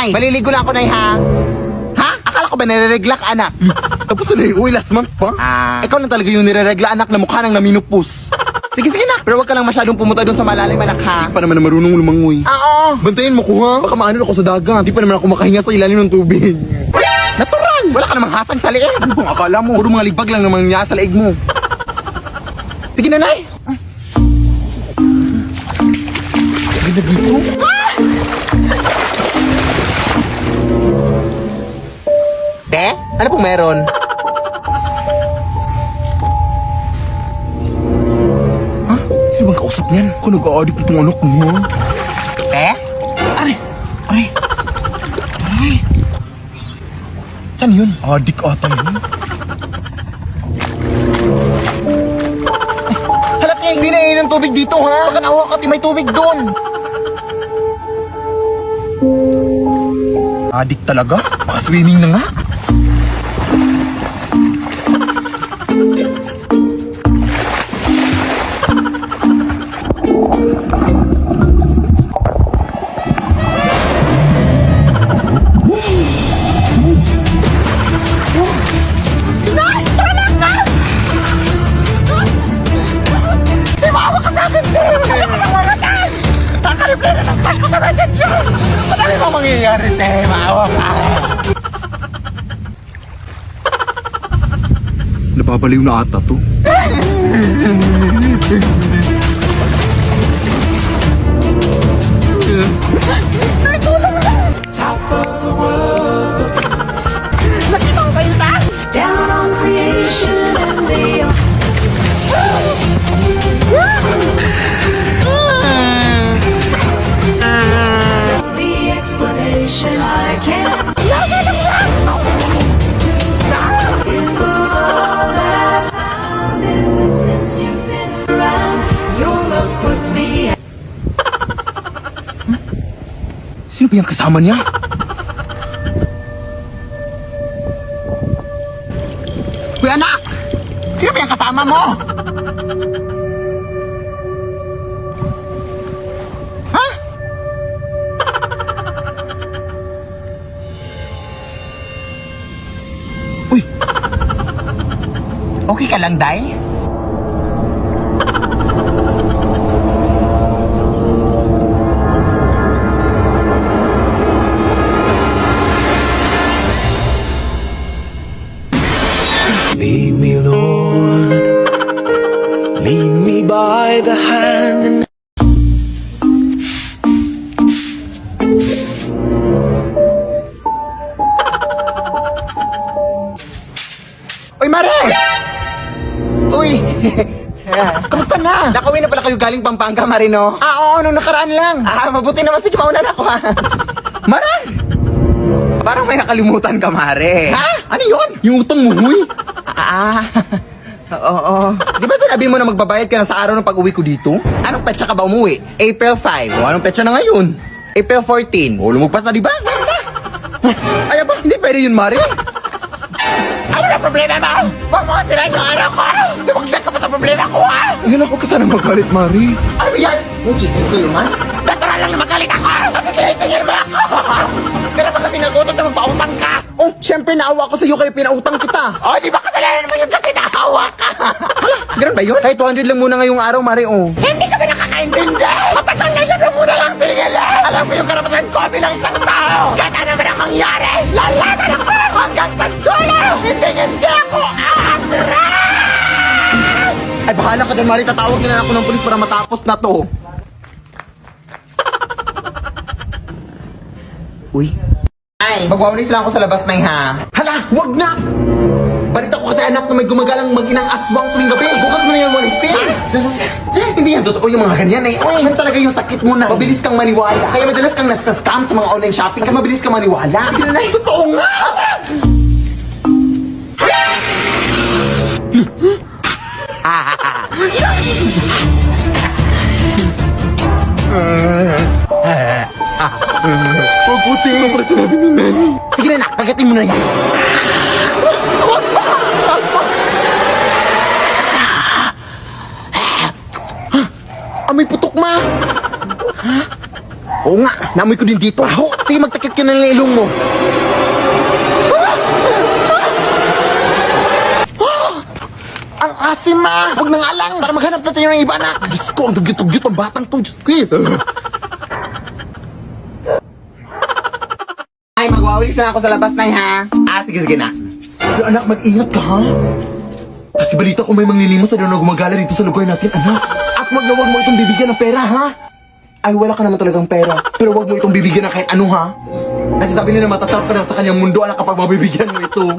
Nay. Maliligo lang ako, Nay, ha? Ha? Akala ko ba nire-regla ka, anak? Tapos na uy, last month pa. Ikaw lang talaga yung nire-regla, anak, na mukha nang naminupos. Sige, nak. Pero wag ka lang masyadong pumunta doon sa malalim, anak, ha? Pa naman na marunong lumangoy. Oo. Bantayan mo ko ha. Baka maano ako sa dagat. Di pa naman ako makahinga sa ilalim ng tubig. Natural! Wala ka namang hasang sa liig. Ano bang akala mo? Puro mga libag lang naman niya sa leeg mo. Sige na, Nay. Hindi na dito. Te? Ano pong meron? Ha? Sino bang kausap niyan? Kung nag-a-addict itong anak mo ha? Te? Aray! Saan yun? Addict ata yun. Halat niya, hindi na yun ng tubig dito, ha? Baka nawa ka, may tubig doon. Addict talaga? Baka swimming na nga. Ano ba mangyayari, te? Maawa ka. Nababaliw na ata to. Nakita ko kayo, ta? Down on creation and the explanation I can't is the love that I've found ever since you've been around. Your love's put me Sino ba yung kasama niya? Uy, anak! Sino ba yung kasama mo? Ha? Uy! Okay ka lang, Day? Lead me, Lord. Lead me by the hand and Uy, Mare! Uy! Kamusta na? Nakauwi na pala kayo galing Pampanga, Mare, no? Oo, nung nakaraan lang. Mabuti naman. Sige, mauna na ako, ha? Mare! Parang may nakalimutan ka, Mare. Ha? Ano yun? Yung utang mo, huy! Oo. Di ba sinabi mo na magbabayad ka na sa araw ng pag-uwi ko dito? Anong petsa ka ba umuwi? April 5. O, anong petsa na ngayon? April 14. O, lumagpas na, di ba? Ay, ba? Hindi pwede yun, Mare. Ano na problema mo? Huwag mo sirain yung araw ko! Dumagdag ka pa sa problema ko, ha? Ayun ako ka sana magalit, Mari. Ano ba yan? May chismis ko yun, man? Natural lang na magalit ako! Kasi kinaisingin mo ako! Kaya ba kasi nagutot na magpautang ka? Oh, syempre naawa ko sa'yo kaya pinautang kita. Oh, di ba kasalanan naman yun kasi naawa ka? Hala, ganun ba yun? Kahit 200 lang muna ngayong araw, Mari, oh. Hindi ka ba nakakaintindi? Matagal na lang muna lang sinigala. Alam ko yung karapatan ko bilang isang tao. Kahit ano naman ang mangyari, lalaban ako hanggang sa dulo! Hindi ako atras! Ay, bahala ka dyan, Mari. Tatawag na ako ng pulis para matapos na to. Uy. Ay, magwawalis lang ako sa labas, Nay, ha? Hala, wag na! Balita ko kasi anak na may gumagalang mag-inang aswang tuwing gabi. Bukas mo na yan walistin. Hindi yan totoo yung mga ganyan, eh. Uy, yan talaga yung sakit mo na. Mabilis kang maniwala. Kaya madalas kang nasa-scam sa mga online shopping. Kasi mabilis kang maniwala. Sige na, Nay. Totoo nga! Huwag puti mo para sinabi ni Nanny. Sige na, nak. Kagatin mo na yan. May putok, ma! Oo nga, namoy ko din dito. Aho, sige magtakip ka na ng ilong mo. Ang asim na! Huwag nang alang para maghanap natin ng iba na. Diyos ko, ang dugyot-dugyot ang batang to. Diyos ko Ay, magwawalis na ako sa labas na ha. Sige na. Pero anak, mag-ingat ka ha. Kasi balita ko may manglilimos na doon na gumagala dito sa lugar natin, anak. At wag na wag mo itong bibigyan ng pera, ha? Ay, wala ka naman talagang pera. Pero wag mo itong bibigyan ng kahit ano, ha? Kasi sabi nila matatrap ka na sa kanyang mundo, anak, kapag mabibigyan mo ito.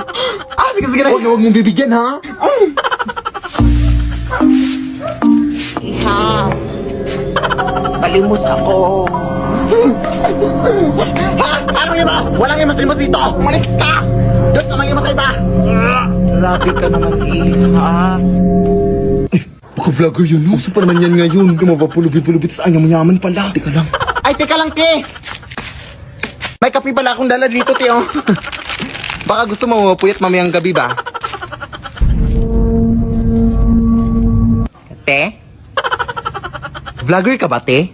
Sige na. Wag na wag mong bibigyan, ha? Iha, palimos ako. Ha? Ano limas? Walang limas dito. Umalis ka! Doon ka mangimas sa iba. Grabe ka naman, Iha. Baka vlogger yun, no? Gusto pa naman yan ngayon. Lumabapulubit-pulubit sa anyang mayaman pala. Teka lang. Ay, teka lang, te. May kape pala akong dala dito, te, oh. Baka gusto mo mapuyat mamayang gabi ba? Te? Vlogger ka ba, te?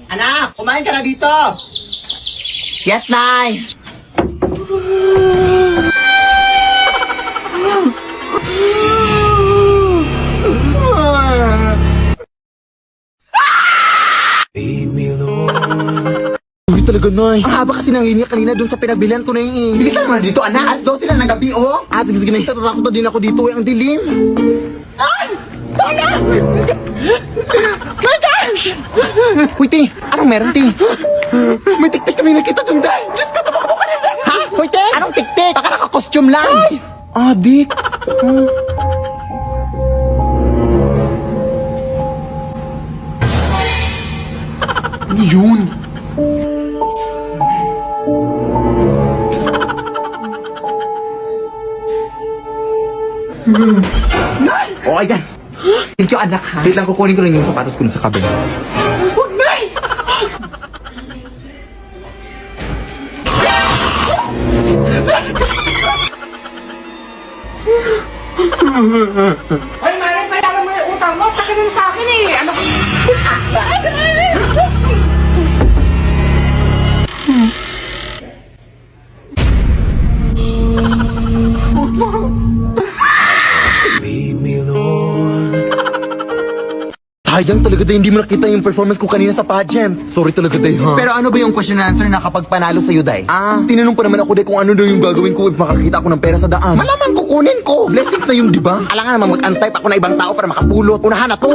Anak, kumain ka na dito. Yes, Nay. Lead me, Lord. Uy, talaga, Nay. Ang haba kasi ng linya kanina doon sa pinagbilihan ko na yung bilisan mo na dito, anak. Alas 12 sila ng gabi, oh. Sige na. Natatakot na din ako dito, ang dilim. Ay! Tala! My gosh! Uy, te, anong meron, te? May tik-tik kami nakita doon, dahil. Diyos ka, tabaka mo ka rin, ha? Uy, te, anong tik-tik? Baka naka-costume lang. Adik. Ano yun? Oh, ayan. Thank you, anak, ha? Wait lang, kukunin ko lang yung sapatos ko sa kabin. Huwag, Nay! Ay, Mare, bayaran mo yung utang mo. Taka na sa akin eh. Ano? Lead me, Lord. Sayang talaga dahil hindi mo nakita yung performance ko kanina sa pageant. Sorry talaga dahil, ha? Pero ano ba yung question and answer na kapag panalo sa'yo, Day? Tinanong pa naman ako dahil kung ano daw yung gagawin ko if makakita ako ng pera sa daan. Malamang kukunin ko. Blessings na yun, di ba? Alangan naman mag-antay pa ako na ibang tao para makapulot. Unahan na to.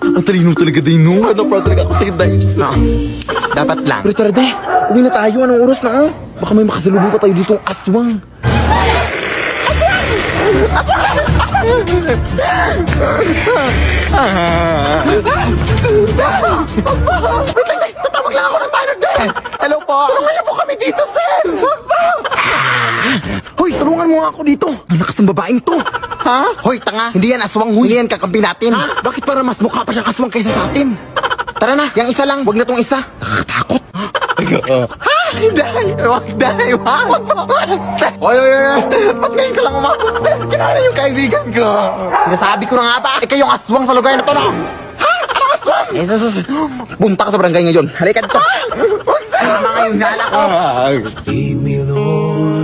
Ang talino talaga dahil, no? Ano proud talaga ako sa'yo dahil. No. Dapat lang. Pero tara, Day. Uwi na tayo. Anong oras na, oh? Baka may makasalubong pa tayo ditong aswang. Tatawag lang ako ng tayo, Day. Hello po. Tulungan po kami dito, sir. Hoy, tulungan mo nga ako dito. Ang lakas ng babaeng to. Ha? Hoy, tanga. Hindi yan aswang, huy. Hindi yan kakampi natin. Ha? Bakit para mas mukha pa siyang aswang kaysa sa atin? Tara na, yung isa lang. Wag na tong isa. Nakakatakot. Ha? Hindi. Wag, Day. Wag. Oy. Ba't ngayon ka lang umabot, sir? Kinala yung kaibigan ko. Nasabi ko na nga ba? Ikaw yung aswang sa lugar na to, no? Ha? Anong aswang? Punta ka sa barangay ngayon. Halika dito. Wag, sir. Mga yung nala ko. Lead me, Lord.